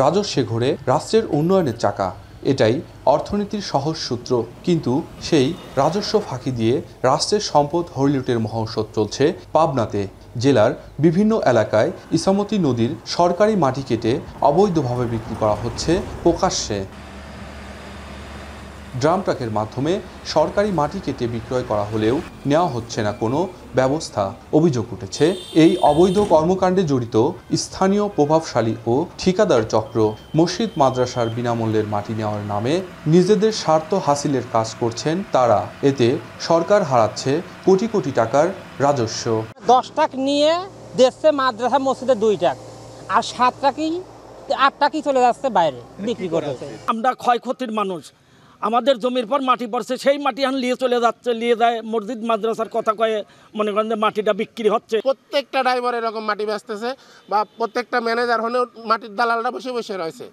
রাজস্বে ঘোরে রাষ্ট্রের উন্নয়নের চাকা। এটাই অর্থনীতির সহজ সূত্র। কিন্তু সেই রাজস্ব ফাঁকি দিয়ে রাষ্ট্রের সম্পদ হরিলুটের মহৌষধ চলছে পাবনাতে। জেলার বিভিন্ন এলাকায় ইছামতি নদীর সরকারি মাটি কেটে অবৈধভাবে বিক্রি করা হচ্ছে প্রকাশ্যে। ড্রাম ট্রাকের মাধ্যমে সরকারি মাটি কেটে বিক্রয় করা হলেও নেওয়া হচ্ছে না কোনো ব্যবস্থা। অভিযোগ উঠেছে এই অবৈধ কর্মকাণ্ডে জড়িত স্থানীয় প্রভাবশালী ও ঠিকাদার চক্র। মসজিদ মাদ্রাসার বিনামূল্যের মাটি নেওয়ার নামে নিজেদের স্বার্থ হাসিলের কাজ করছেন তারা। এতে সরকার হারাচ্ছে কোটি কোটি টাকার রাজস্ব। 10 টাকা নিয়ে দেশে মাদ্রাসা মসজিদে 2 টাকা, আর 7 টাকাই 8 টাকাই চলে যাচ্ছে বাইরে বিক্রি করতেছে। আমরা ক্ষয়ক্ষতির মানুষ, আমাদের জমির পর মাটি পড়ছে, সেই মাটি এখন নিয়ে চলে যাচ্ছে, নিয়ে যায় মসজিদ মাদ্রাসার কথা কয়ে মনে করেন যে মাটিটা বিক্রি হচ্ছে। প্রত্যেকটা ড্রাইভার এরকম মাটি বেচতেছে বা প্রত্যেকটা ম্যানেজার হলেও মাটির দালালরা বসে বসে রয়েছে।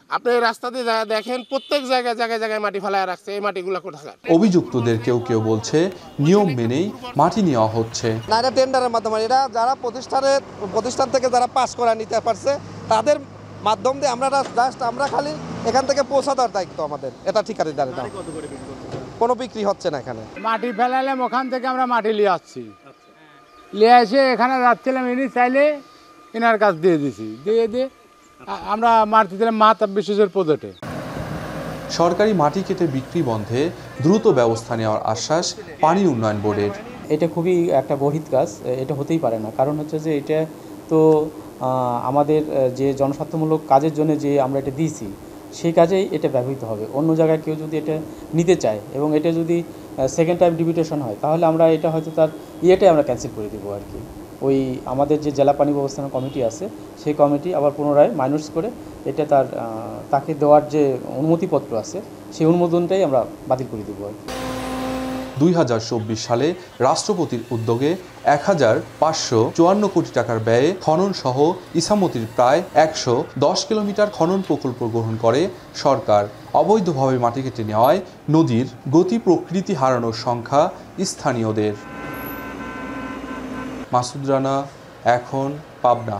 আপনি এই রাস্তা দিয়ে দেখেন প্রত্যেক জায়গায় জায়গায় জায়গায় মাটি ফেলায় রাখছে। এই মাটিগুলো কোথাকার? অভিযুক্তদের কেউ কেউ বলছে নিয়ম মেনেই মাটি নেওয়া হচ্ছে। না, এটা টেন্ডারের মাধ্যমে, এটা যারা প্রতিষ্ঠান থেকে যারা পাস করা নিতে পারছে তাদের মাধ্যম দিয়ে আমরা খালি এখান থেকে পৌঁছা দেওয়ার দায়িত্ব আমাদের। এটা ঠিকাদারের দাম, কোনো বিক্রি হচ্ছে না এখানে। মাটি ফেলালাম, ওখান থেকে আমরা মাটি নিয়ে আসছি, নিয়ে এসে এখানে যাচ্ছিলাম, ইনি চাইলে এনার কাছ দিয়ে দিছি, দিয়ে আমরা মাটি দিলাম মাতা বিশেষের প্রজেক্টে। সরকারি মাটি কেটে বিক্রি বন্ধে দ্রুত ব্যবস্থা নেওয়ার আশ্বাস পানি উন্নয়ন বোর্ডের। এটা খুবই একটা বহিত কাজ, এটা হতেই পারে না। কারণ হচ্ছে যে এটা তো আমাদের যে জনস্বার্থমূলক কাজের জন্য যে আমরা এটা দিয়েছি সেই কাজেই এটা ব্যবহৃত হবে। অন্য জায়গায় কেউ যদি এটা নিতে চায় এবং এটা যদি সেকেন্ড টাইম ডিভিটেশন হয় তাহলে আমরা এটা হয়তো তার ইয়েটাই আমরা ক্যান্সেল করে দেবো আর কি। ওই আমাদের যে জেলা পানি ব্যবস্থাপনা কমিটি আছে সেই কমিটি আবার পুনরায় মাইনাস করে এটা তাকে দেওয়ার যে অনুমতিপত্র আছে সেই অনুমোদনটাই আমরা বাতিল করে দেবো আর কি। 2024 সালে রাষ্ট্রপতির উদ্যোগে 1554 কোটি টাকার ব্যয়ে খনন সহ ইছামতির প্রায় 110 কিলোমিটার খনন প্রকল্প গ্রহণ করে সরকার। অবৈধভাবে মাটি কেটে নেওয়ায় নদীর গতি প্রকৃতি হারানোর সংখ্যা স্থানীয়দের। মাসুদ রানা, এখন, পাবনা।